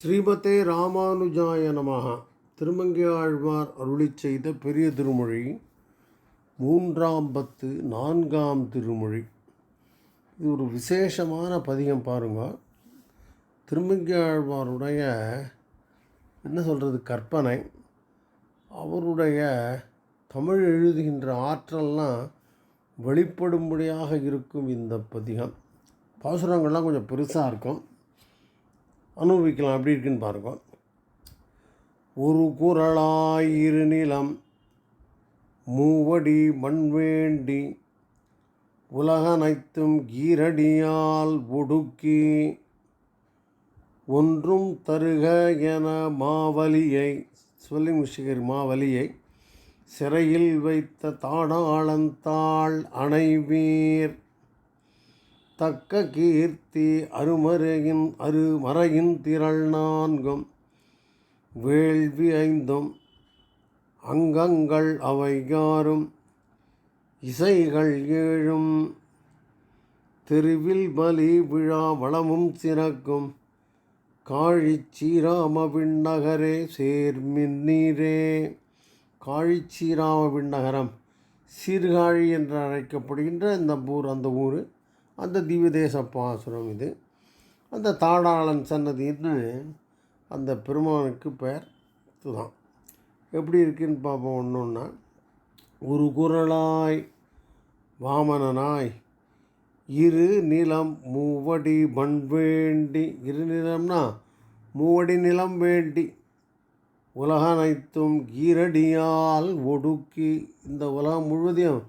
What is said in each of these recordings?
ஸ்ரீமதே ராமானுஜாய நமஹ. திருமங்கை ஆழ்வார் அருளிச் செய்த பெரிய திருமொழி, மூன்றாம் பத்து, நான்காம் திருமொழி. இது ஒரு விசேஷமான பதிகம் பாருங்க. திருமங்கை ஆழ்வாருடைய என்ன சொல்கிறது, கற்பனை, அவருடைய தமிழ் எழுதுகின்ற ஆற்றல்லாம் வெளிப்படும்படியாக இருக்கும் இந்த பதிகம். பாசுரங்கள்லாம் கொஞ்சம் பெருசாக இருக்கும், அனுபவிக்கலாம். எப்படி இருக்குன்னு பாருங்க. ஒரு குரலாய் இரு நிலம் மூவடி மண் வேண்டி உலகனைத்தும் ஈரடியால் ஒடுக்கி ஒன்றும் தருக என மாவலியை மாவலியை சிறையில் வைத்த தாடாளந்தாள் அணைவீர் தக்க கீர்த்தி அருமறையின் திரள் நான்கும் வேள்வி ஐந்தும் அங்கங்கள் அவை யாரும் இசைகள் ஏழும் தெருவில் பலி விழா வளமும் சிறக்கும் காழிச்சீராம விண்ணகரே சேர்மின்னீரே. காழிச்சீராம விண்ணகரம் சீர்காழி என்று அழைக்கப்படுகின்ற அந்த ஊர், அந்த திவ்ய தேச பாசுரம் இது. அந்த தாடாளன் சன்னதின்னு அந்த பெருமானுக்கு பெயர் இதுதான். எப்படி இருக்குன்னு பார்ப்போம். ஒன்றுன்னா, ஒரு குரலாய் வாமனனாய் இரு நிலம் மூவடி மண் வேண்டி, இரு நிலம்னா மூவடி நிலம் வேண்டி உலகனைத்தும் ஈரடியால் ஒடுக்கி, இந்த உலகம் முழுவதையும்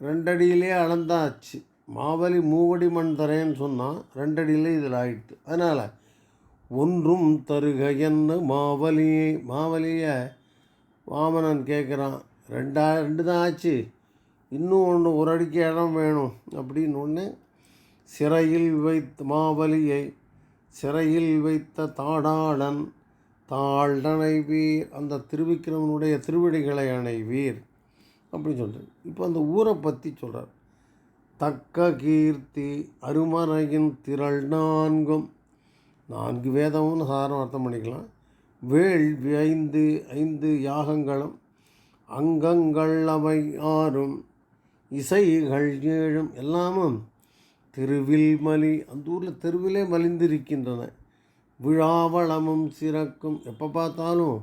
2 அடியிலே அளந்தாச்சு. மாவலி மூவடி மண் தரேன்னு சொன்னால் 2 அடியில் இதில் ஆயிடுது. அதனால் ஒன்றும் தருக என்ன மாவலியை வாமனன் கேட்குறான். 2 தான் ஆச்சு, இன்னும் ஒன்று, 1 அடிக்கு இடம் வேணும் அப்படின்னு ஒன்று. சிறையில் வைத்த மாவலியை சிறையில் வைத்த தாடாளன் தாழ்டனைவீர், அந்த திருவிக்கிரமனுடைய திருவடிகளை அணைவீர் அப்படின்னு சொல்கிறார். இப்போ அந்த ஊரை பற்றி சொல்கிறார். தக்க கீர்த்தி அருமறையின் திரள் நான்கும், 4 வேதம்னு சாதாரண அர்த்தம் பண்ணிக்கலாம். வேள்வி 5 யாகங்களும் அங்கங்கள் அவை 6 இசைகள் 7 எல்லாமும் தெருவில் மலி, அந்த ஊரில் தெருவிலே மலிந்திருக்கின்றன. விழாவளமும் சிறக்கும், எப்போ பார்த்தாலும்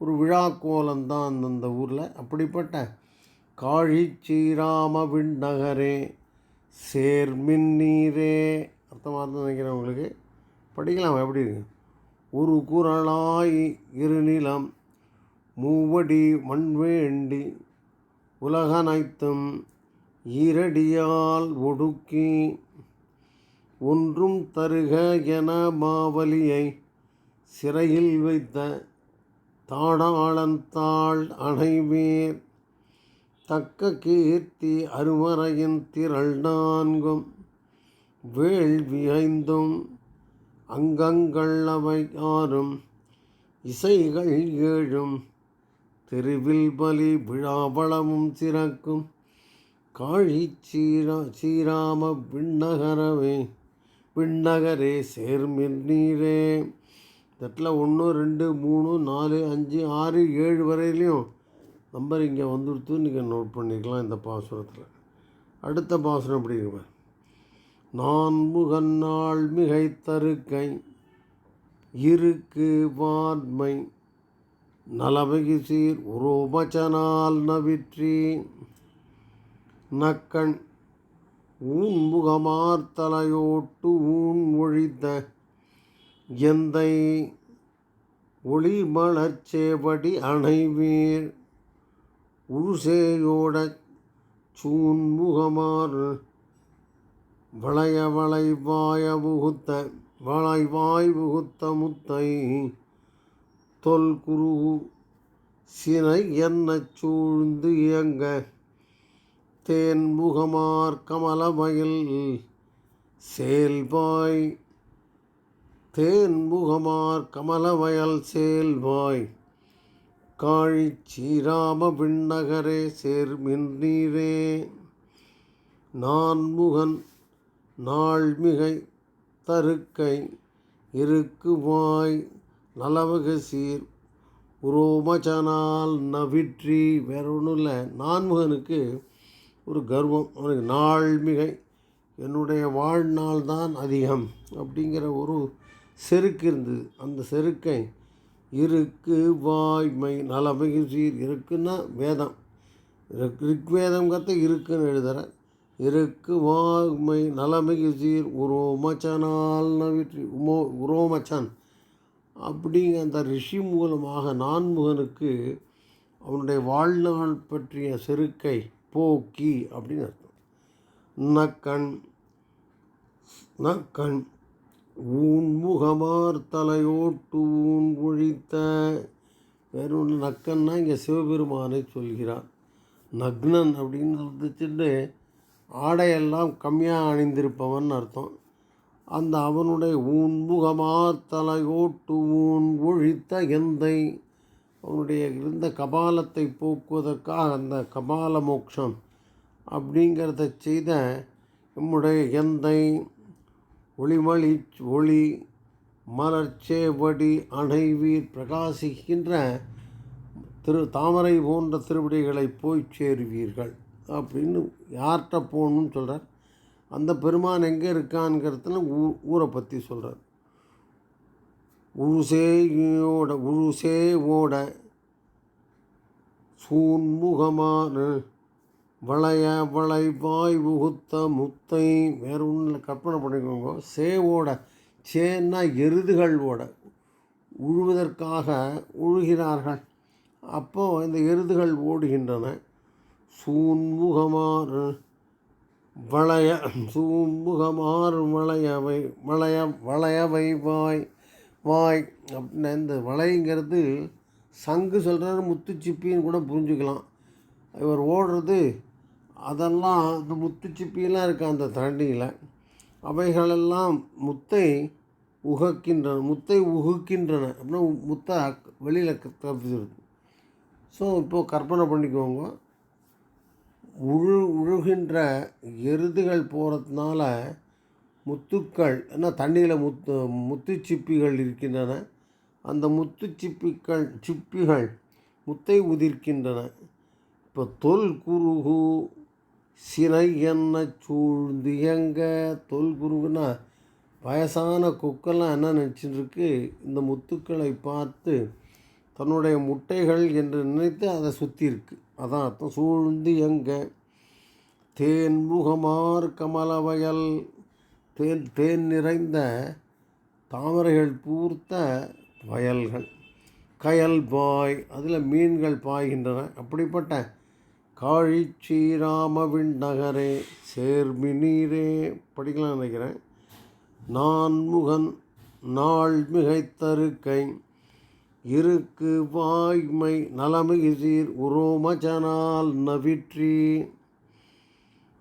ஒரு விழா கோலம்தான் அந்தந்த ஊரில். அப்படிப்பட்ட காழிச்சீராம விண்ணகரே சேர்மின்னீரே, அர்த்தமாக நினைக்கிறேன். உங்களுக்கு படிக்கலாம். எப்படி இருக்கு? ஒரு குரலாய் இரு நிலம் மூவடி மண் வேண்டி உலகனைத்தும் ஈரடியால் ஒடுக்கி ஒன்றும் தருக என மாவலியை சிறையில் வைத்த தாடாளந்தாள் அணைவீர் தக்க கீர்த்தி அருமறையின் திரள் நான்கும் வேள்வி 5 அங்கங்கள் அவை 6 இசைகள் 7 தெருவில் பலி விழாவளமும் சிறக்கும் காழிச்சீராம விண்ணகரே சேர்மின்னீரே. தட்டில் 1 2 3 4 5 6 7 வரையிலையும் நம்பர் இங்கே வந்துடுத்து. நீங்கள் நோட் பண்ணிக்கலாம் இந்த பாசுரத்தில். அடுத்த பாசுரம் எப்படி இருப்பேன். நான் முகநாள் மிகை தருக்கை இருக்கு வான்மை நலமிகு சீர் உரோபச்சனால் நவிற்றி நக்கண் ஊன் முகமார்த்தலையோட்டு ஊன் ஒழித்த எந்தை ஒளி மலர்ச்சேவடி அணைவீர் உருசேயோட சூன்முகமார் வளைவாய் புகுத்த முத்தை தொல் குரு சினை என்னச் சூழ்ந்து இயங்க தேன்முகமார் கமலமயில் செயல்வாய் காழிச்சீராம விண்ணகரே சேர்மின்னீரே. நான்முகன் நாள்மிகை தருக்கை இருக்குவாய் நலவக சீர் உரோமச்சனால் நவிற்றி. வேற ஒன்றும் இல்லை, நான்முகனுக்கு ஒரு கர்வம், அவனுக்கு நாள் மிகை, என்னுடைய வாழ்நாள் தான் அதிகம் அப்படிங்கிற ஒரு செருக்கு இருந்தது. அந்த செருக்கை இருக்கு வாய்மை நலமிகு சீர், இருக்குன்னா வேதம், ரிக்வேதங்கிறத இருக்குன்னு எழுதுகிற, இருக்கு வாய்மை நலமிகு சீர் உரோமச்சனால் நவிற்றி. உரோமச்சன் அப்படிங்கிற அந்த ரிஷி மூலமாக நான்முகனுக்கு அவனுடைய வாழ்நாள் பற்றிய செருக்கை போக்கி அப்படின்னு அர்த்தம். நக்கண் ஊன்முகமார் தலையோட்டு ஊன் ஒழித்த. வேறு ஒன்று, நக்கன்னா இங்கே சிவபெருமானை சொல்கிறார். நக்னன் அப்படின்னு சொல்லிச்சுட்டு ஆடையெல்லாம் கம்மியாக அணிந்திருப்பவன் அர்த்தம். அந்த அவனுடைய ஊன்முகமார் தலையோட்டு ஊன் ஒழித்த எந்தை, அவனுடைய இருந்த கபாலத்தை போக்குவதற்காக அந்த கபால மோட்சம் அப்படிங்கிறத செய்த நம்முடைய எந்தை ஒளிமளி ஒளி மலர்ச்சேவடி அணைவீர் பிரகாசிக்கின்ற தாமரை போன்ற திருவடிகளை போய் சேருவீர்கள் அப்படின்னு யார்கிட்ட போகணும்னு சொல்கிறார். அந்த பெருமான் எங்கே இருக்கான்ங்கிறதுல ஊரை பற்றி சொல்கிறார். உழுசே ஓட சூன்முகமான வளைவாய் உகுத்த முத்தை. வேறு ஒன்றில் கற்பனை பண்ணிக்கோங்க. சேவோட, சேன்னா எருதுகள் ஓட, உழுவதற்காக உழுகிறார்கள். அப்போது இந்த எருதுகள் ஓடுகின்றன. சூன்முகமார் வளையவை வாய் அப்படின்னா இந்த வளைங்கிறது சங்கு சொல்கிறாரு, முத்துச்சிப்பின்னு கூட புரிஞ்சுக்கலாம். இவர் ஓடுறது அதெல்லாம் இந்த முத்துச்சிப்பிலாம் இருக்கு அந்த தண்டியில், அவைகளெல்லாம் முத்தை உகுக்கின்றன அப்படின்னா முத்தை வெளியில் தப்பிச்சிருக்கு. ஸோ இப்போது கற்பனை பண்ணிக்கோங்க, உழுகின்ற எருதுகள் போகிறதுனால முத்துக்கள், ஏன்னா தண்ணியில் முத்துச்சிப்பிகள் இருக்கின்றன. அந்த சிப்பிகள் முத்தை உதிர்க்கின்றன. இப்போ தொல் குருகு சினை என்ன சூழ்ந்து எங்க. தொல் குருகுன்னா வயசான கொக்கெல்லாம் என்ன நினச்சிட்டுருக்கு, இந்த முத்துக்களை பார்த்து தன்னுடைய முட்டைகள் என்று நினைத்து அதை சுற்றி இருக்கு, அதான் அர்த்தம். சூழ்ந்து எங்க தேன்முகமார் கமலவயல், தேன் நிறைந்த தாமரைகள் பூர்த்த வயல்கள். கயல் பாய், அதில் மீன்கள் பாய்கின்றன. அப்படிப்பட்ட காழி ஸ்ரீராம விண்ணகரே சேர்மி நீரே படிக்கலாம் நினைக்கிறேன். நான்முகன் நாள் மிகைத்தருக்கை இருக்கு வாய்மை நலமிகு சீர் உரோமச்சனால் நவிற்றி.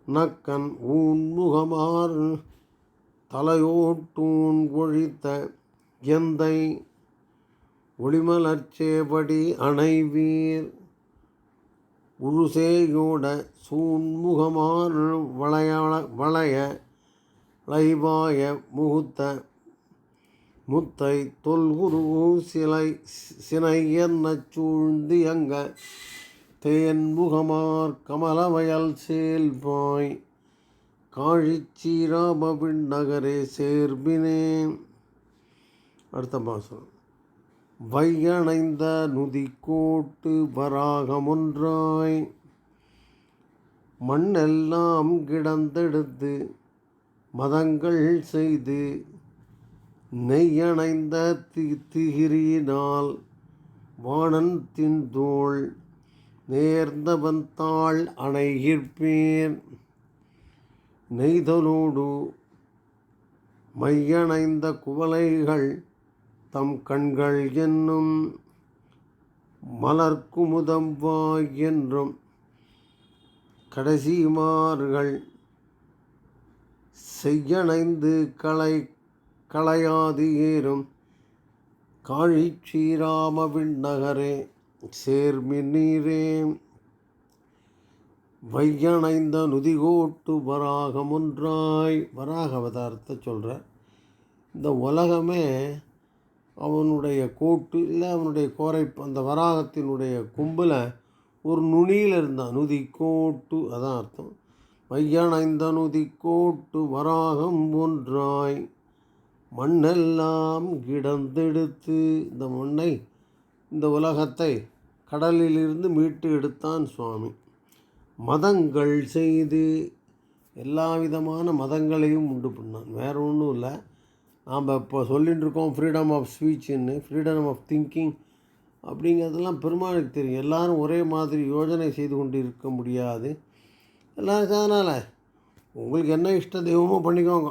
நக்கன் ஊன்முகமார் தலையோட்டூன் ஒழித்த எந்தை ஒளிமலர்ச்சேவடி அணைவீர். உழுசேயோட சூன்முகமார் வளைவாய முகுத்த முத்தை தொல்குரு சினை என்ன சூழ்ந்து எங்க தேன்முகமார் கமலவயல் சேல்பாய் காழிச்சீராம விண்ணகரே சேர்பினே. அடுத்த மாதம் வையணைந்த நுதிக்கோட்டு வராகமொன்றாய் மண்ணெல்லாம் கிடந்தெடுத்து மதங்கள் செய்து நெய்யணைந்த திகிரியினால் வாணன் தின்தோள் நேர்ந்தவன் தாள் அணைகிற்பேன். நெய்தலோடு மையணைந்த குவளைகள் தம் கண்கள் என்னும் மலர்க்குமுதம் வாய் என்றும் கடைசிமார்கள் செய்யணைந்து களையாது ஏறும் காழி ஸ்ரீராம விண்ணகரே சேர்மி நீரே. வையணைந்த நுதிகோட்டு வராகமொன்றாய், வராக அவதாரத்தை சொல்கிறார். இந்த உலகமே அவனுடைய கோட்டு இல்லை அவனுடைய கோரை அந்த வராகத்தினுடைய கொம்பில் ஒரு நுனியில் இருந்தான். நுதி கோட்டு அதான் அர்த்தம். மையணைந்த நுதி கோட்டு வராகம் ஒன்றாய் மண்ணெல்லாம் கிடந்தெடுத்து, இந்த மண்ணை இந்த உலகத்தை கடலிலிருந்து மீட்டு எடுத்தான் சுவாமி. மதங்கள் செய்து எல்லா விதமான மதங்களையும் உண்டு பண்ணான். வேறு ஒன்றும் இல்லை. நாம் இப்போ சொல்லிகிட்டு இருக்கோம் ஃப்ரீடம் ஆஃப் ஸ்பீச்சுன்னு, ஃப்ரீடம் ஆஃப் திங்கிங் அப்படிங்கிறதெல்லாம் பெருமாளுக்கு தெரியும். எல்லோரும் ஒரே மாதிரி யோஜனை செய்து கொண்டு இருக்க முடியாது. எல்லோரும் அதனால் உங்களுக்கு என்ன இஷ்ட தெய்வமோ பண்ணிக்கோங்க.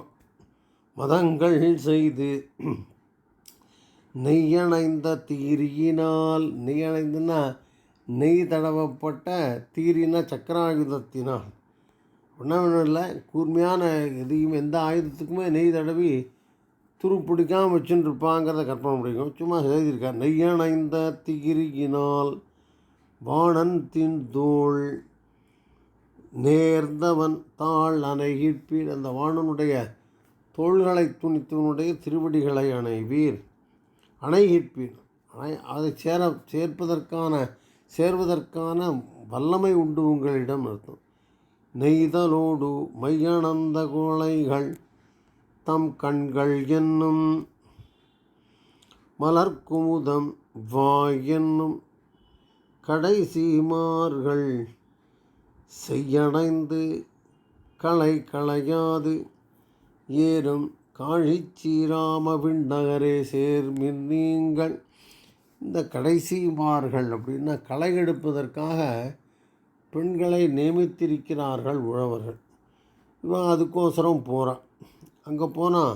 மதங்கள் செய்து நெய்யணைந்த தீரியினால், நெய்யணைந்துன்னா நெய் தடவப்பட்ட, தீரினா சக்கராயுதத்தினால். ஒன்றும் இல்லை, கூர்மையான எதையும் எந்த ஆயுதத்துக்குமே நெய் தடவி துரு பிடிக்காமல் வச்சுன்னு இருப்பாங்கிறத கற்பனை முடியும். சும்மா எழுதியிருக்கார். நெய்யணைந்த தீரியினால் வாணன் தோள் நேர்ந்தவன் தாள் அணைகிற்பீர். அந்த வாணனுடைய தோள்களை துணித்தவனுடைய திருவடிகளை அணைவீர், அணைகிற்பீர். அதை சேர்வதற்கான வல்லமை உண்டு உங்களிடம் அர்த்தம். நெய்தலோடு மையணந்த கோளைகள் தம் கண்கள் என்னும் மலர்குமுதம் வாய் என்னும் கடைசிமார்கள் செய்யடைந்து களையாது ஏறும் காழிச்சீராம விண்ணகரே சேர்மின் நீங்கள். இந்த கடைசிமார்கள் அப்படின்னா களை எடுப்பதற்காக பெண்களை நியமித்திருக்கிறார்கள் உழவர்கள். இவன் அதுக்கோசரம் போகிறான். அங்கே போனால்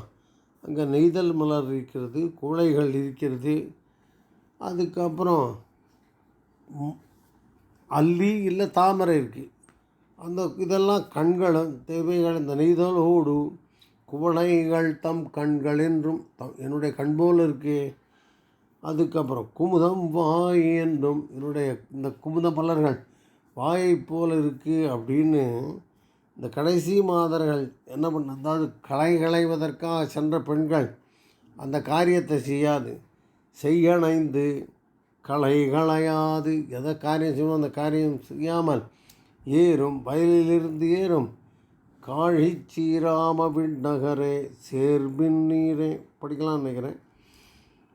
அங்கே நெய்தல் மலர் இருக்கிறது, கூளைகள் இருக்கிறது, அதுக்கப்புறம் அல்லி இல்லை தாமரை இருக்குது. அந்த இதெல்லாம் கண்களும் தேவைகள். இந்த நெய்தலோடு குவளைகள் தம் கண்கள் என்றும் என்னுடைய கண் போல் இருக்கே. அதுக்கப்புறம் குமுதம் வாய் என்றும் என்னுடைய இந்த குமுத மலர்கள் வாயை போல் இருக்குது அப்படின்னு இந்த கடைசி மாதர்கள் என்ன பண்ண, அதாவது களைவதற்காக சென்ற பெண்கள் அந்த காரியத்தை செய்யணைந்து களையாது எதை காரியம் செய்வோம் அந்த காரியம் செய்யாமல் ஏறும் வயலிலிருந்து ஏறும் காழிச்சீராம விண்ணகரே சேர்பின் நீரே. படிக்கலாம்னு நினைக்கிறேன்.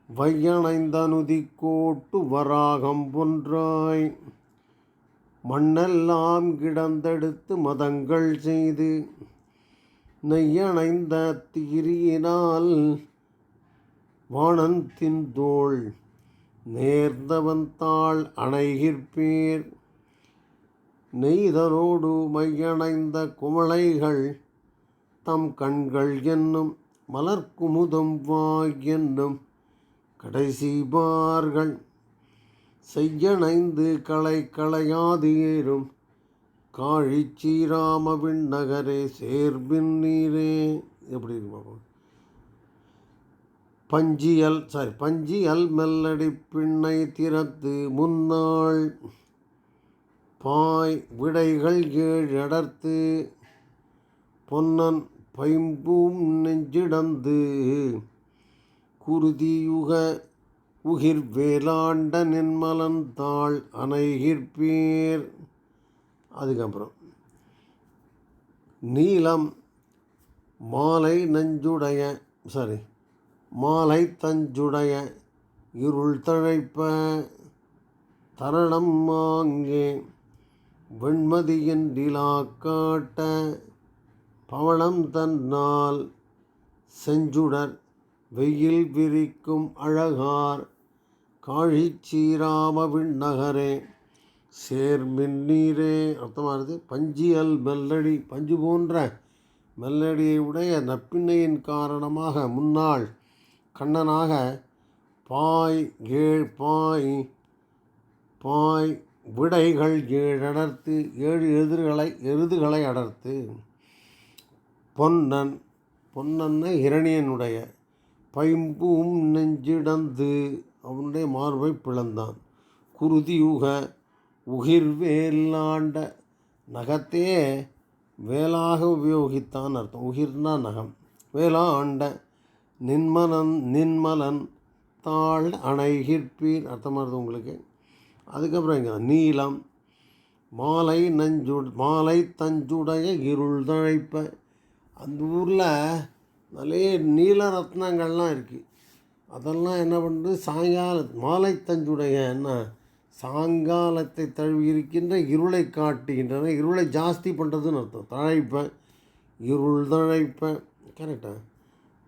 வையணைந்த நுதி கோட்டு வராகம் ஒன்றாய் மண்ணெல்லாம் கிடந்தெடுத்து மதங்கள் செய்து நெய்யணைந்த தீரியினால் வாணன் தோள் நேர்ந்தவன் தாள் அணைகிற்பீர். நெய்தலோடு மையணைந்த குவளைகள் தம் கண்கள் என்னும் மலர்குமுதம் வாய் என்னும் கடைசிபார்கள் செய்யணைந்து களையாது ஏறும் காழிச்சீராம விண்ணகரே சேர்பின் நீரே. எப்படி இருக்கு? பஞ்சியல் மெல்லடி பின்னை திறத்து முன்னாள் பாய் விடைகள் அடர்த்து பொன்னன் பைம்பூம் நெஞ்சிடந்து குருதியுக உகிர் வேலாண்ட நின்மலந்தாள் அணைகிற்பீர். அதுக்கப்புறம் நீலம் மாலை தஞ்சுடைய இருள் தழைப்ப தரணம் மாங்கே வெண்மதியின் நிலா காட்ட பவளம் தன்னால் செஞ்சுடர் வெயில் விரிக்கும் அழகார் காழிச்சீராம விண்ணகரே சேர்மின் நீரே. அர்த்தமானது. பஞ்சியல் மெல்லடி, பஞ்சு போன்ற மெல்லடியை உடைய நப்பின்னையின் காரணமாக முன்னாள் கண்ணனாக பாய் விடைகள் அடர்த்து 7 எருதுகளை அடர்த்து பொன்னன்ன இரணியனுடைய பைம்பூம் நெஞ்சிடந்து அவனுடைய மார்பை பிளந்தான். குருதியுக உகிர் வேலாண்ட நகத்தையே வேலாக உபயோகித்தான் அர்த்தம். உகிர்னா நகம். வேலாண்ட நின்மலன் தாழ் அணைகிற்பீர், அர்த்தமாக இருக்குது உங்களுக்கு. அதுக்கப்புறம் இங்கே நீலம் மாலை தஞ்சுடைய இருள் தழைப்ப. அந்த ஊரில் நிறைய நீல ரத்னங்கள்லாம் இருக்குது. அதெல்லாம் என்ன பண்ணுறது, மாலை தஞ்சுடைய என்ன சாயங்காலத்தை தழுவி இருக்கின்ற இருளை காட்டுகின்றன. இருளை ஜாஸ்தி பண்ணுறதுன்னு அர்த்தம். தழைப்பேன், இருள் தழைப்பேன், கரெக்டாக.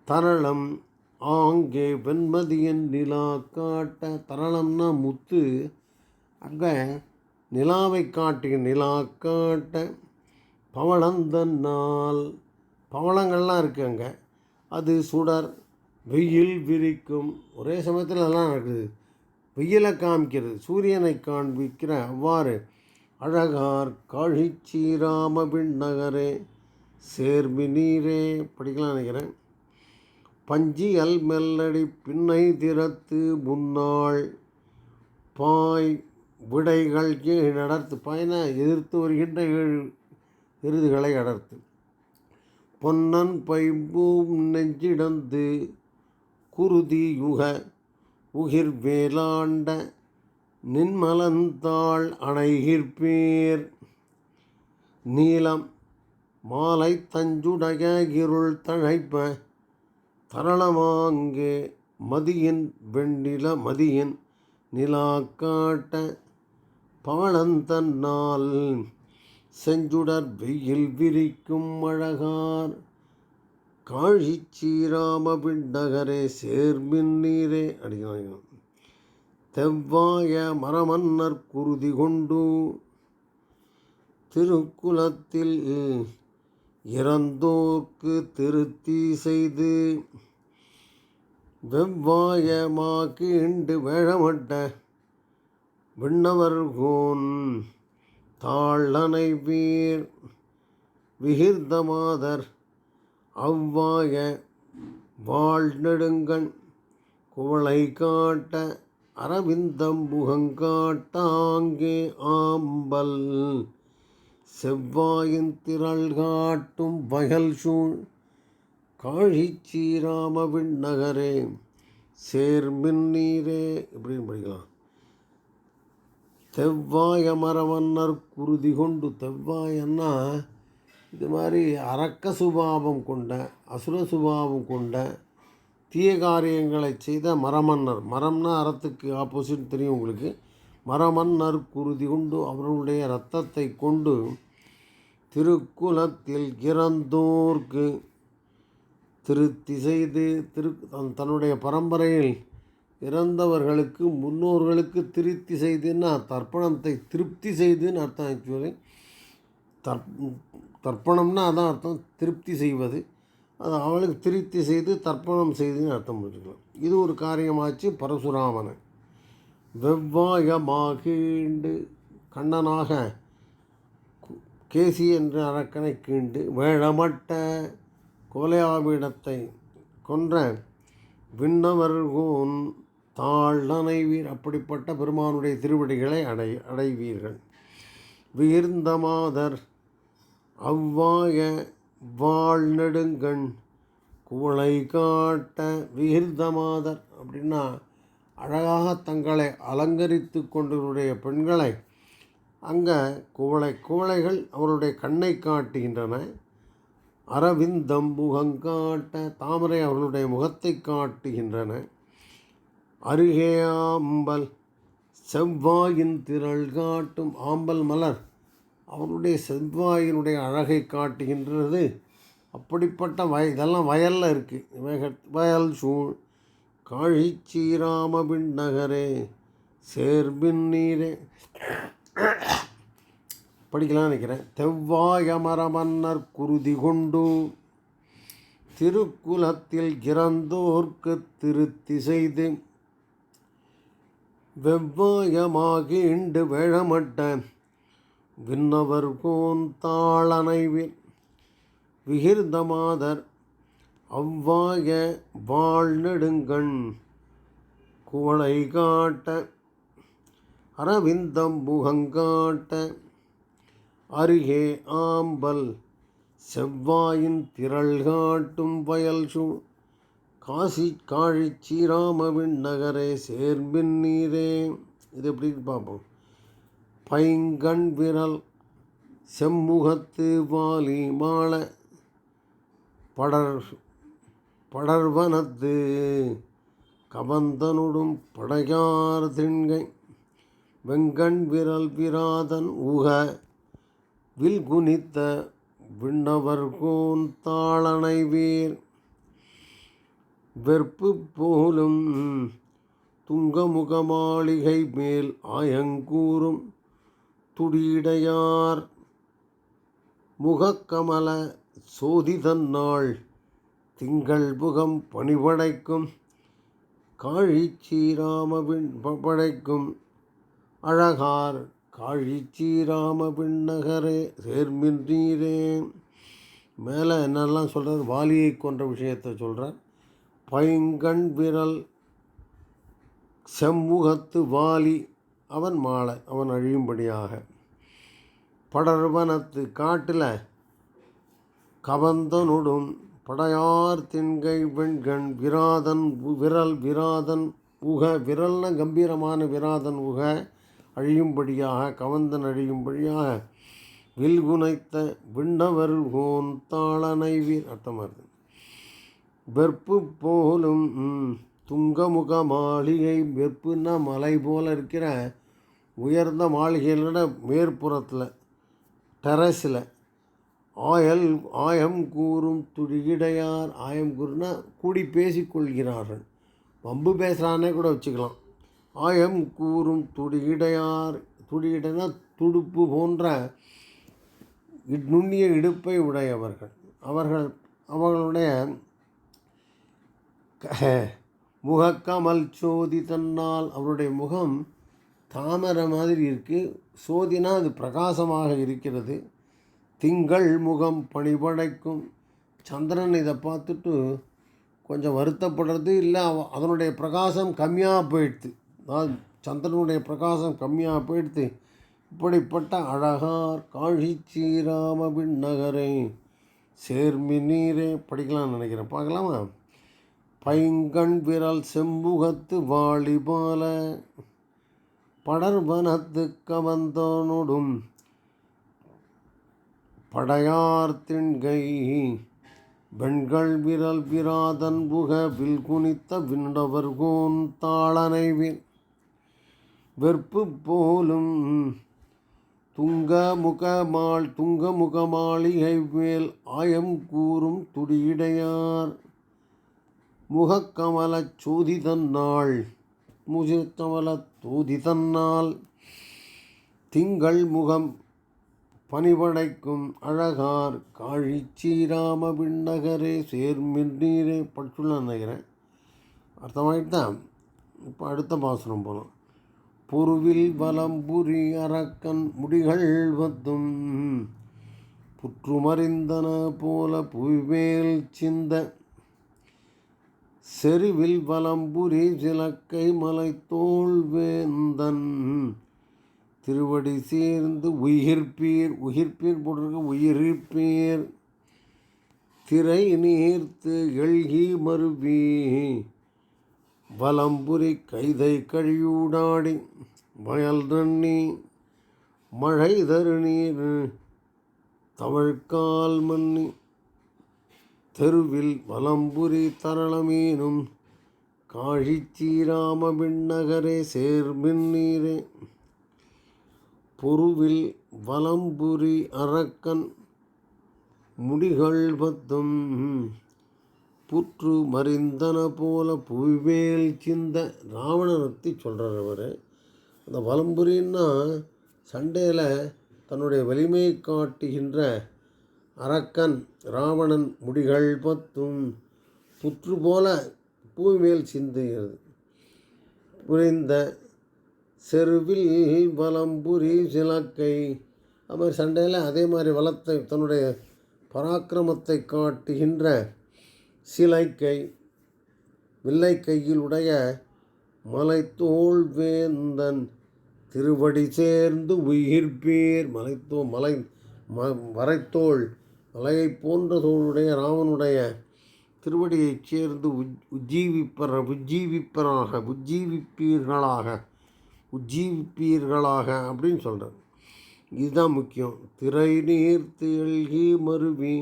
தரளம் ஆங்கே வெண்மதியன் நிலா காட்ட. தரளம்னா முத்து, அங்கே நிலாவை காட்டுகிற நிலா காட்ட. பவளந்தன்னால் பவளங்கள்லாம் இருக்குது அங்கே. அது சுடர் வெயில் விரிக்கும். ஒரே சமயத்தில் எல்லாம் நடக்குது. வெயிலை காமிக்கிறது, சூரியனை காண்பிக்கிற. அவ்வாறு அழகார் காழிச்சீராம விண்ணகரே சேர்மி நீரே படிக்கலாம் நினைக்கிறேன். பஞ்சி அல் மெல்லடி பின்னை திறத்து முன்னாள் பாய் விடைகள் கீழ் அடர்த்து. பாய்னா எதிர்த்து வருகின்ற 7 எருதுகளை அடர்த்து. பொன்னன் பைம்பூம் நெஞ்சிடந்து குருதி யுக உகிர் வேலாண்ட நின்மலந்தாள் அணைகிற்பேர். நீலம் மாலை தஞ்சுடைய இருள் தழைப்ப. தரளமாங்கே மதியின் நிலா காட்ட. பவளந்தன்னால் செஞ்சுடர் வெயில் விரிக்கும் அழகார் காழிச்சீராம விண்ணகரே சேர்மின் நீரே அடிக்கலாம். தெவ்வாய மரமன்னர் குருதி கொண்டு திருக்குலத்தில் இறந்தோர்க்கு திருத்தி செய்து. வெவ்வாயமா கீண்டு வேழமட்ட விண்ணவர்கோன் தாழனை வீர். விகிர்தமாதர் அவ்வாய வாழ்நெடுங்கண் குவளை காட்ட. அரவிந்தம் முகங்காட்டாங்கே ஆம்பல் செவ்வாயின் திரள் காட்டும் வயல் சூழ் காழிச்சீராம விண்ணகரே சேர்மின் நீரே. இப்படின்னு படிக்கலாம். தெவ்வாய மரமன்னர் குருதி கொண்டு. தெவ்வாயன்னா இது மாதிரி அரக்க சுபாவம் கொண்ட, அசுர சுபாவம் கொண்ட, தீய காரியங்களை செய்த மரமன்னர். மரம்னா அறத்துக்கு ஆப்போசிட் தெரியும் உங்களுக்கு. மரமன்னர் குருதி கொண்டு அவர்களுடைய இரத்தத்தை கொண்டு திருக்குலத்தில் இறந்தோர்க்கு திருத்தி செய்து. தன்னுடைய பரம்பரையில் இறந்தவர்களுக்கு முன்னோர்களுக்கு திருப்தி செய்துன்னா தர்ப்பணத்தை திருப்தி செய்துன்னு அர்த்தம். ஆக்சுவலி தர்ப்பணம்னா அதான் அர்த்தம், திருப்தி செய்வது. அது அவளுக்கு திருப்தி செய்து தர்ப்பணம் செய்துன்னு அர்த்தம் புரிஞ்சுக்கலாம். இது ஒரு காரியமாச்சு. பரசுராமனை வெவ்வாயமாகீண்டு கண்ணனாக கேசி என்ற அரக்கனை கீண்டு வேழமட்ட கோலையாவிடத்தை கொன்ற விண்ணவர்கோன் தாழ் அணைவீர். அப்படிப்பட்ட பெருமானுடைய திருவடிகளை அடைவீர்கள். விகிர்ந்தமாதர் அவ்வாய வாழ்நெடுங்கண் குவளை காட்ட. விகிர்தமாதர் அப்படின்னா அழகாக தங்களை அலங்கரித்து கொண்டவருடைய பெண்களை அங்கே குவளைகள் அவருடைய கண்ணை காட்டுகின்றன. அரவிந்தம் முகங்காட்ட தாமரை அவர்களுடைய முகத்தை காட்டுகின்றன. அருகே ஆம்பல் செவ்வாயின் திரள் காட்டும். ஆம்பல் மலர் அவருடைய செவ்வாயினுடைய அழகை காட்டுகின்றது. அப்படிப்பட்ட இதெல்லாம் வயலில் இருக்குது. வயல் சூழ் காழிச்சீராம விண்ணகரே சேர்பின் நீரே படிக்கலாம் நினைக்கிறேன். தெவ்வாய மரமன்னர் குருதி கொண்டு திருக்குலத்தில் இறந்தோர்க்கு திருத்தி செய்து. வெவ்வாயமாகி இண்டு வேழமட்ட விண்ணவர்கோன் தாழனைவில். விகிர்தமாதர் அவ்வாய வாழ்நெடுங்கண் குவளை காட்ட. அரவிந்தம் முகங்காட்ட. அருகே ஆம்பல் செவ்வாயின் திரள் காட்டும் வயல் சூழ் காசி காழி ஸ்ரீராமவின் நகரே சேர்மின் நீரே. இது எப்படின்னு பார்ப்போம். பைங்கண் விரல் செம்முகத்து வாலி மாள படர்வனத்து கவந்தனுடும் படையார் திண்கை வெங்கண் விரல் விராதன் உக வில் குனித்த விண்ணவர்கோன் தாளனை வீர் வெற்பு போலும் துங்கமுக மாளிகை மேல் ஆயங்கூறும் துடியடையார் முகக்கமல சோதிதன்னாள் திங்கள் முகம் பணிபடைக்கும் காழி ஸ்ரீராமவின் படைக்கும் அழகார் காழி ஸ்ரீராமவின் நகரே சேர்மின் நீரே. மேலே என்னெல்லாம் சொல்கிறார்? வாலியை கொன்ற விஷயத்தை சொல்கிறார். பைங்கண் விரல் செம்முகத்து வாலி அவன் மாலை அவன் அழியும்படியாக படர்வனத்து காட்டில் கவந்தனுடும் படையார் திண்கை வெண்கண் விராதன் விராதன் உக விரல்ன கம்பீரமான விராதன் உக அழியும்படியாக கவந்தன் அழியும்படியாக வில்குனைத்த விண்ணவர் கோன் தாளனை வீர். அர்த்தமாக இருக்குது. வெற்பு போலும் துங்கமுக மாளிகை. வெப்புன்னா மலை போல் இருக்கிற உயர்ந்த மாளிகைகளோட மேற்புறத்தில் டெரஸில் ஆயம் கூறும் துடியடையார். ஆயம் கூறுனா கூடி பேசிக்கொள்கிறார்கள். வம்பு பேசுகிறானே கூட வச்சுக்கலாம். ஆயம் கூறும் துடியடையார். துடியடைனா துடுப்பு போன்ற நுண்ணிய இடுப்பை உடையவர்கள். அவர்களுடைய முகக்கமல் சோதி தன்னால் அவருடைய முகம் தாமரை மாதிரி இருக்குது. சோதினா அது பிரகாசமாக இருக்கிறது. திங்கள் முகம் பணிபடைக்கும். சந்திரன் இதை பார்த்துட்டு கொஞ்சம் வருத்தப்படுறது இல்லை, அதனுடைய பிரகாசம் கம்மியாக போயிடுது. அதாவது சந்திரனுடைய பிரகாசம் கம்மியாக போயிடுது. இப்படிப்பட்ட அழகார் காழி ஸ்ரீராமவின் நகரை சேர்மி நீரே. படிக்கலாம்னு நினைக்கிறேன். பார்க்கலாமா? பைங்கண் விரல் செம்புகத்து வாலிபால படர்வனத்து கவந்தனோடும் படையார் திண்கை வெண்கள் விரல் விராதன் புக வில் குனித்த விண்டவர்கோன் தாளனை வீர் வெற்பு போலும் துங்கமுக மாளிகை மேல் ஆயம் கூறும் துடியடையார் முகக்கமலச் சோதிதன்னாள் தோதிதன்னால் திங்கள் முகம் பணிபடைக்கும் அழகார் காழி ஸ்ரீராமவின் நகரே சேர்மின் நீரே. படிச்சுள்ள நினைக்கிறேன். அர்த்தமாயிட்டு தான். இப்போ அடுத்த பாசுரம் போகலாம். பொருவில் வலம்புரி அரக்கன் முடிகள் வத்தும் புற்றுமறிந்தன போல புவிமேல் சிந்த செருவில் வலம்புரி சிலக்கை மலை தோல் வேந்தன் திருவடி சேர்ந்து உயிர்ப்பீர் போட்டிருக்க உயிர்ப்பீர் திரை நீர்த்து எழுகி மருவி வலம்புரி கைதை கழியூடாடி வயல் நன்னி மழை தருநீர் தவழ்கால் மன்னி தெருவில் வலம்புரி தரளமீனும் காழி ஸ்ரீராமவின் நகரே சேர்மின் நீரே. பொருவில் வலம்புரி அரக்கன் முடிகள் பத்தும் புற்று மறிந்தன போல புவிமேல் சிந்த. ராவணனத்தை சொல்கிறார் அவர். அந்த வலம்புரின்னா சண்டையில் தன்னுடைய வலிமையை காட்டுகின்ற அரக்கன் ராவணன் முடிகள் பத்தும் புற்று போல பூமி மேல் சிந்துகிறது. புரிந்த செருவில் வலம்புரி சிலக்கை. அது மாதிரி சண்டையில் அதே மாதிரி வளத்தை தன்னுடைய பராக்கிரமத்தை காட்டுகின்ற சிலைக்கை வில்லை கையில் உடைய மலைத்தோள் வேந்தன் திருவடி சேர்ந்து உயிர்ப்பேர். வரைத்தோள் மலையை போன்ற தோளுடைய ராமனுடைய திருவடியைச் சேர்ந்து உஜ்ஜீவிப்பீர்களாக அப்படின்னு சொல்கிறார். இதுதான் முக்கியம். திரை நீர்த்து எழுகி மருவி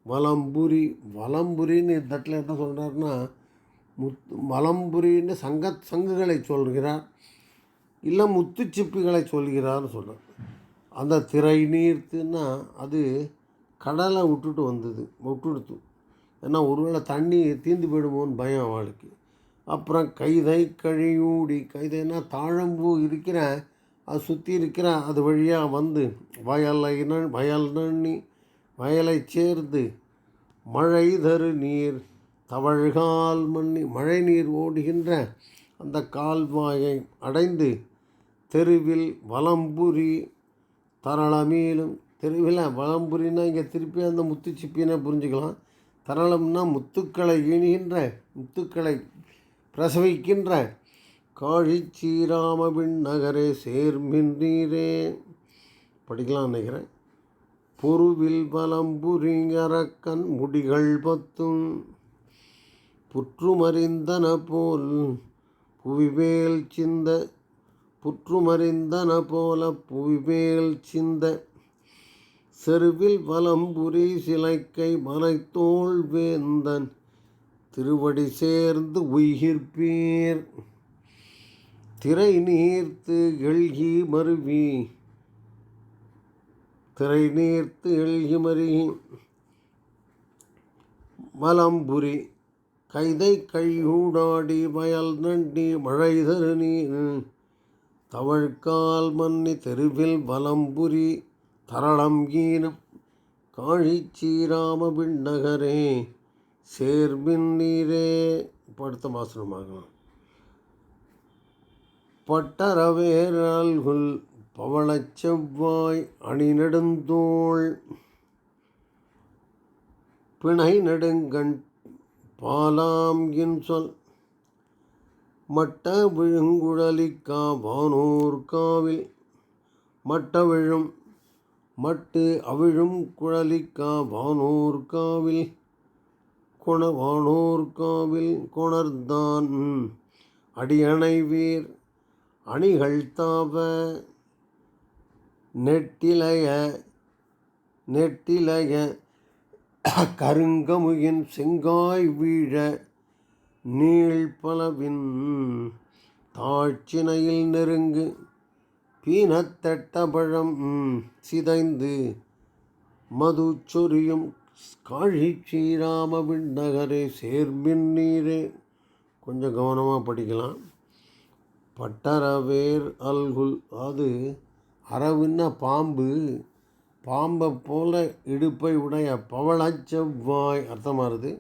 வலம்புரின்னு இந்த இடத்துல என்ன சொல்கிறாருன்னா, வலம்புரின்னு சங்குகளை சொல்கிறார், இல்லை முத்துச்சிப்பிகளை சொல்கிறார்னு சொல்கிறார். அந்த திரை நீர்த்துன்னா அது கடலை விட்டுடுத்து. ஏன்னா ஒருவேளை தண்ணி தீர்ந்து போயிடுமோன்னு பயம் அவளுக்கு. அப்புறம் கைதை கைதைன்னா தாழம்பூ இருக்கிற அது சுற்றி இருக்கிற அது வழியாக வந்து வயலை சேர்ந்து மழை தரு நீர் தவழ்கால் மழை நீர் ஓடுகின்ற அந்த கால்வாயை அடைந்து தெருவில் வலம்புரி தரளமீலும். தெருவில் வலம்புரின்னா இங்கே திருப்பி அந்த முத்துச்சிப்பினை புரிஞ்சுக்கலாம். தரளம்னா முத்துக்களை பிரசவிக்கின்ற காழிச்சீராம நகரே சேர்மின் நீரே படிக்கலாம் நினைக்கிறேன். பொருவில் வலம்புரிங்கரக்கன் முடிகள் 10 புற்றுமறிந்தன போல் புவிவேல் சிந்த செருவில் வலம்புரி சிலைக்கை மலைத்தோள் வேந்தன் திருவடி சேர்ந்து உய்கிற்பீர். திரை நீர்த்து எழுகி மருவி வலம்புரி கைதை கையூடாடி வயல் நண்டி மழை தரு நீர் தவழ்கால் தெருவில் வலம்புரி தரளம் ஈனம் காழிச்சீராம நகரே சேர்மின் நீரே. அடுத்த மாசனமாகலாம். பட்டரவேரல்குல் பவளச் செவ்வாய் அணிநெடுந்தோள் பிணை நெடுங்கண் பாலாம் இன்சொல் மட்ட விழுங்குழலிக்கா வானோர் காவில் மட்டு அவிழும் குழலிக்கா வானோர் காவில் கொணர்தான் அடியணைவீர் அணிகள் தாவ நெட்டிலைய கருங்கமுகின் செங்காய் வீழ நீள்பலவின் தாழ்ச்சினையில் நெருங்கு பீனத்தெட்டபழம் சிதைந்து மது சொரியும் காழிச்சீராம நகரே சேர்மின் நீரே. கொஞ்சம் கவனமாக படிக்கலாம். பட்டரவேர் அல்குல் அது அரவுன்னா பாம்பை போல இடுப்பை உடைய பவளச் செவ்வாய் அர்த்தமாகுது.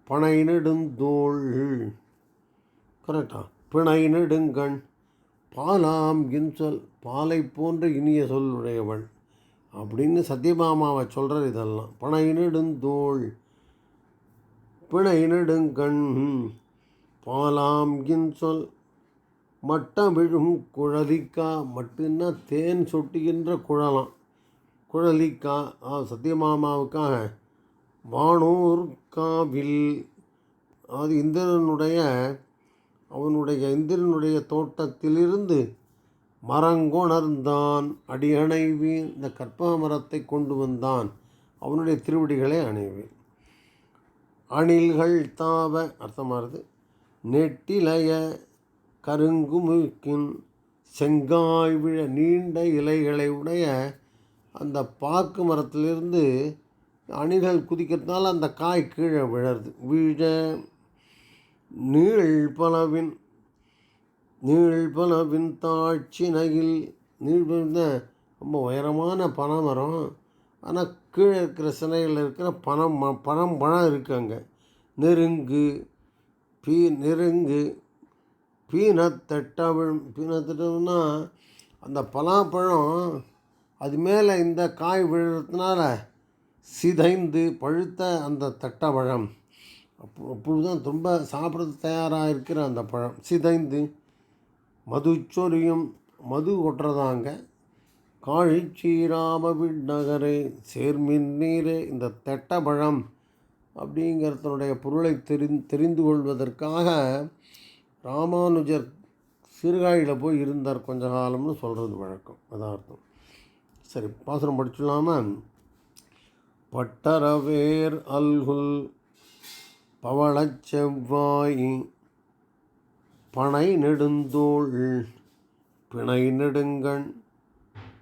பனை நெடுந்தோள் கரெக்டா. பிணை நெடுங்கண் பாலாம் இன்சொல் பாலை போன்ற இனிய சொல் உடையவள் அப்படின்னு சத்யபாமாவை சொல்கிறார். இதெல்லாம் பனை நெடுந்தோள் பிணை நெடுங்கண் பாலாம் இன்சொல் மட்ட விழும் குழலிக்கா மட்டுன்னா தேன் சொட்டுகின்ற குழலிக்கா சத்யமாமாவுக்காக வானோர் காவில் அது இந்திரனுடைய தோட்டத்திலிருந்து மரங்கொணர்ந்தான் அடியணைவி இந்த கற்பக மரத்தை கொண்டு வந்தான் அவனுடைய திருவடிகளை அணைவேன். அணில்கள் தாவ அர்த்தமாகுது. நெட்டிலைய கருங்குமுக்கின் செங்காய் விழ நீண்ட இலைகளை உடைய அந்த பாக்கு மரத்திலிருந்து அணில்கள் குதிக்கிறதுனால அந்த காய் கீழே வீழ நீள்பலவின் தாழ்ச்சினையில் நீள்பல ரொம்ப உயரமான பனைமரம். ஆனால் கீழே இருக்கிற சினையில் இருக்கிற பழம் இருக்குது. அங்கே நெருங்கு பீனத்தட்டம்னா அந்த பலாப்பழம் அது மேலே இந்த காய் விழுறதுனால சிதைந்து பழுத்த அந்த தட்டப்பழம் அப்பொழுதுதான் ரொம்ப சாப்பிட்றது தயாராக இருக்கிற அந்த பழம் சிதைந்து மது கொட்டுறதாங்க. காழிச்சீராம நகரே சேர்மின் நீரே இந்த தட்டப்பழம் அப்படிங்கிறதனுடைய பொருளை தெரிந்து கொள்வதற்காக ராமானுஜர் சீர்காழியில் போய் இருந்தார் கொஞ்ச காலம்னு சொல்கிறது வழக்கம். அதான் அர்த்தம். சரி, பாசுரம் படிச்சுடலாமா? பட்டரவேர் அல்குல் பவளச் செவ்வாய் பனை நெடுந்தோள் பிணை நெடுங்கண்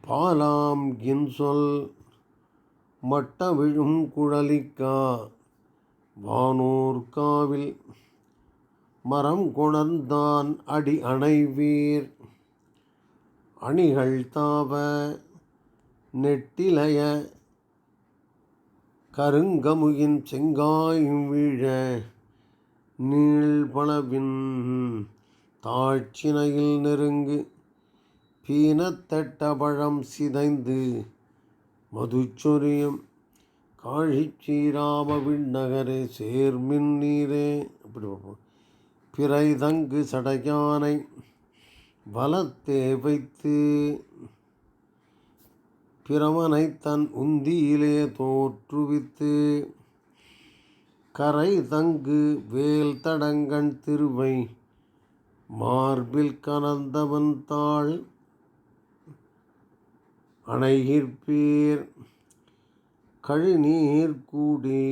பாலாம் இன்சொல் மட்ட விழும் குழலிக்கா வானூர் காவில் மரம் கொணர்ந்தான் அடி அணைவீர் அணிகள் தாவ நெட்டிலைய கருங்கமுகின் செங்காயும் வீழ நீள்பளவின் தாழ்ச்சினையில் நெருங்கு பீனத்தட்ட பழம் சிதைந்து மதுச்சொரியும் காழிச்சீராம விண்ணகரே சேர்மின் நீரே. அப்படி பார்ப்போம். பிறைதங்கு சடையானை வலத்தே வைத்து பிரமனை தன் உந்தியிலே தோற்றுவித்து கரை தங்கு வேல் தடங்கண் திருவை மார்பில் கனந்தவன் தாள் அணைகிற்பீர் கழிநீர் கூடி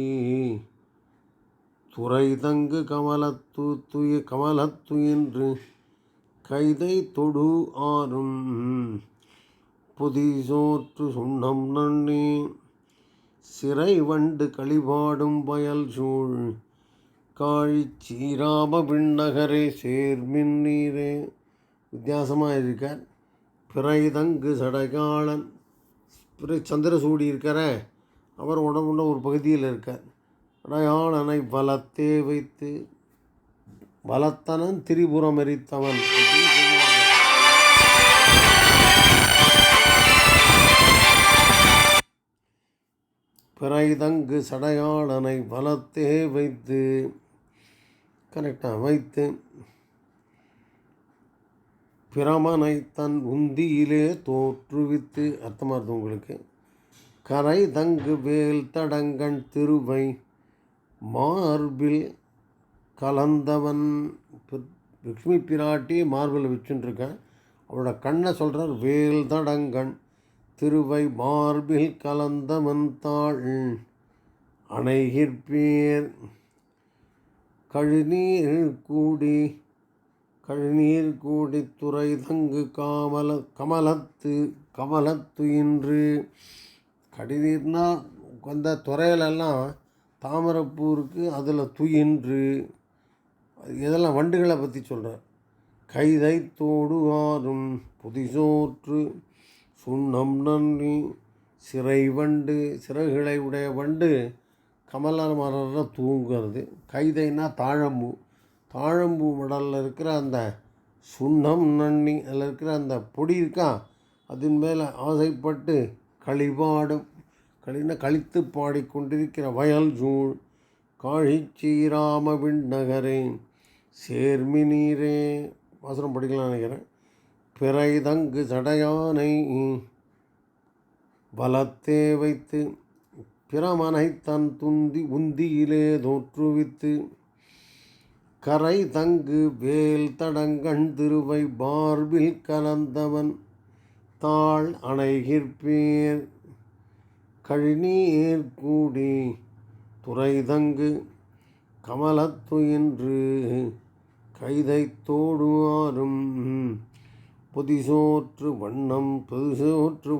துறை தங்கு கமலத்துயின்று கைதை தொடு ஆறும் புதிசோற்று சுண்ணம் நன்னி சிறை வண்டு களிபாடும் வயல் சூழ் காழிச்சீராம விண்ணகரே சேர்மின் நீரே. வித்தியாசமாக இருக்கார். பிறைதங்கு சடைகாளன், சந்திரசூடி இருக்கார, அவர் உடம்புல ஒரு பகுதியில் இருக்கார். அடையாளனை வலத்தே வைத்து, வலத்தனன் திரிபுரம் எரித்தவன். பிறைதங்கு சடையாளனை வலத்தே வைத்து, கரெக்டாக வைத்து பிரமனை தன் உந்தியிலே தோற்றுவித்து. அர்த்தமாக இருக்கும் உங்களுக்கு. கரை தங்கு வேல் தடங்கண் திருவை மார்பில் கலந்தவன். லக்ஷ்மி பிராட்டி மார்பில் வச்சுட்டுருக்கேன். அவளோட கண்ணை சொல்கிறார். வேல் தடங்கண் திருவை மார்பில் கலந்தவன் தாள் அணைகிற்பீர் கழுநீர் கூடி துறை தங்கு கமலத்துயின்று. கடிநீர்னா அந்த துறையிலெல்லாம் தாமரைப்பூ இருக்குது, அதில் துயின்று. இதெல்லாம் வண்டுகளை பற்றி சொல்கிறார். கைதை தோடு ஆறும் புதிசோற்று சுண்ணம் நன்னி சிறை வண்டு, சிறகுகளை உடைய வண்டு கமல மலரில் தூங்குறது. கைதைன்னா தாழம்பூ, தாழம்பூ மடலில் இருக்கிற அந்த சுண்ணம் நன்னி, அதில் இருக்கிற அந்த பொடி இருக்கா, அதன் மேலே ஆசைப்பட்டு களிபாடும், கழித்து பாடிக்கொண்டிருக்கிற வயல் சூழ் காழிச்சீராம விண்ணகரே சேர்மி நீரே. வாசனம் படிக்கலாம் நினைக்கிறேன். பிறைதங்கு சடையானை வலத்தே வைத்து பிரமனை தன் உந்தியிலே தோற்றுவித்து கரை தங்கு வேல் தடங்கண் திருவை மார்பில் கலந்தவன் தாள் அணைகிற்பீர் கழிநீர் கூடி துறை தங்கு கமலத்துயின்று கைதை தோடு ஆறும் புதிசோற்று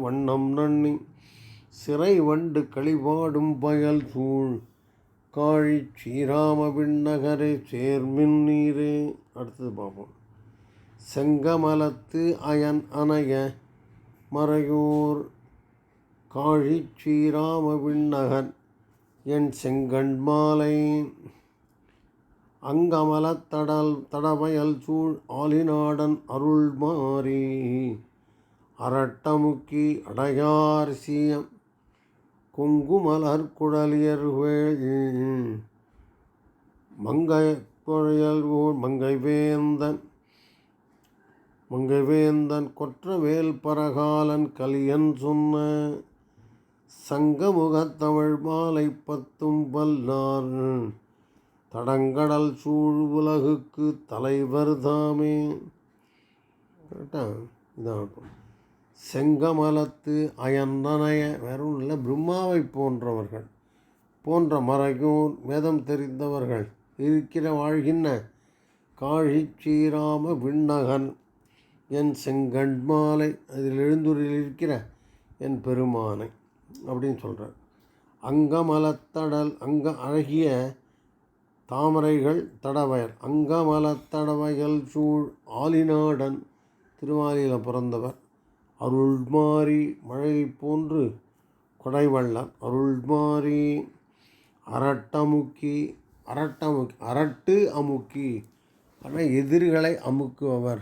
வண்ணம் நன்னி சிறை வண்டு களிபாடும் வயல் சூழ் காழிச்சீராம விண்ணகரே சேர்மின் நீரே. அடுத்தது பார்ப்போம். செங்கமலத்து அயன் அணைய மறையோர் காழிச்சீராம விண்ணகர் என் செங்கண் மாலை அங்கமலத் தடவயல் சூழ் ஆலிநாடன் அருள் மாறி அரட்டமுக்கி அடையார் சீயம் குங்குமலர் குழலியர்வேள் மங்கைவேந்தன் கொற்றவேல் பரகாலன் கலியன் சொன்ன சங்கமுகத் தமிழ் மாலை பத்தும் வல்லார் தடங்கடல் சூழ் உலகுக்கு தலைவர் தாமே. கரெக்டா? இதான் செங்கமலத்து அயன்னனைய, வேற ஒன்றும் இல்லை, பிரம்மாவை போன்ற மறையோர் வேதம் தெரிந்தவர்கள் இருக்கிற வாழ்கின்ற காழி ஸ்ரீராம விண்ணகன் என் செங்கண்மாலை, அதில் எழுந்தூரில் இருக்கிற என் பெருமானை அப்படின்னு சொல்கிறார். அங்கமலத்தடல் அழகிய தாமரைகள் தடவயல், அங்கமலத்தடவைகள் சூழ் ஆலிநாடன், திருவாலியில் பிறந்தவர். அருள்மாரி, மழை போன்று கொடைவள்ளல், அருள்மாரி அரட்டமுக்கி, அரட்டு அமுக்கி, ஆனால் எதிரிகளை அமுக்குபவர்,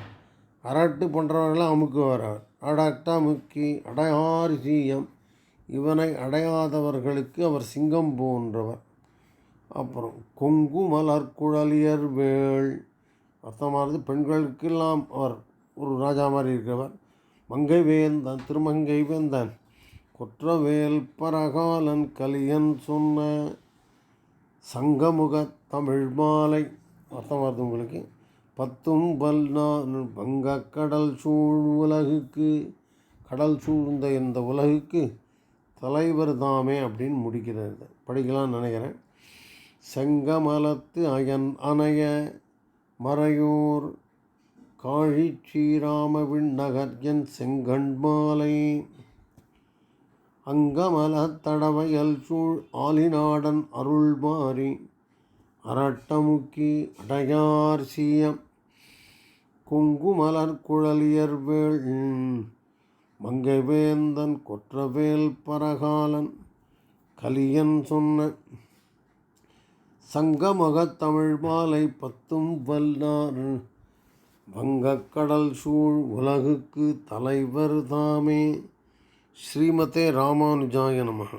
அரட்டு பண்ணுறவர்களை அமுக்குபவர். அடட்டமுக்கி அடையார் சீயம், இவனை அடையாதவர்களுக்கு அவர் சிங்கம் போன்றவர். அப்புறம் கொங்கு மலர் குழலியர் வேள், அர்த்தமானது பெண்களுக்கெல்லாம் அவர் ஒரு ராஜா மாதிரி இருக்கிறவர். மங்கை வேந்தன், திருமங்கை வேந்தன், கொற்றவேல் பரகாலன் கலியன் சொன்ன சங்கமுக தமிழ் மாலை, அர்த்தம் வருது உங்களுக்கு. பத்தும் வல்லார் வங்க கடல் சூழ் உலகுக்கு, கடல் சூழ்ந்த இந்த உலகுக்கு தலைவர் தாமே அப்படின்னு முடிக்கிறது. படிக்கலாம்னு நினைக்கிறேன். செங்கமலத்து அணைய மறையோர் காழி ஸ்ரீராம விண்ணகர் என் செங்கண்மாலை, அங்கமலத் தடவையல் சூழ் ஆலிநாடன் அருள்மாரி அரட்டமுக்கி அடையார் சீயம், கொங்குமலர் குழலியர் வேள், மங்கை வேந்தன், கொற்றவேல் பரகாலன் கலியன் சொன்ன சங்கமகத் தமிழ் மாலை பத்தும் வல்லார் வங்கக்கடல் சூழ் உலகுக்கு தலைவர் தாமே. ஸ்ரீமதே ராமானுஜாய நமः.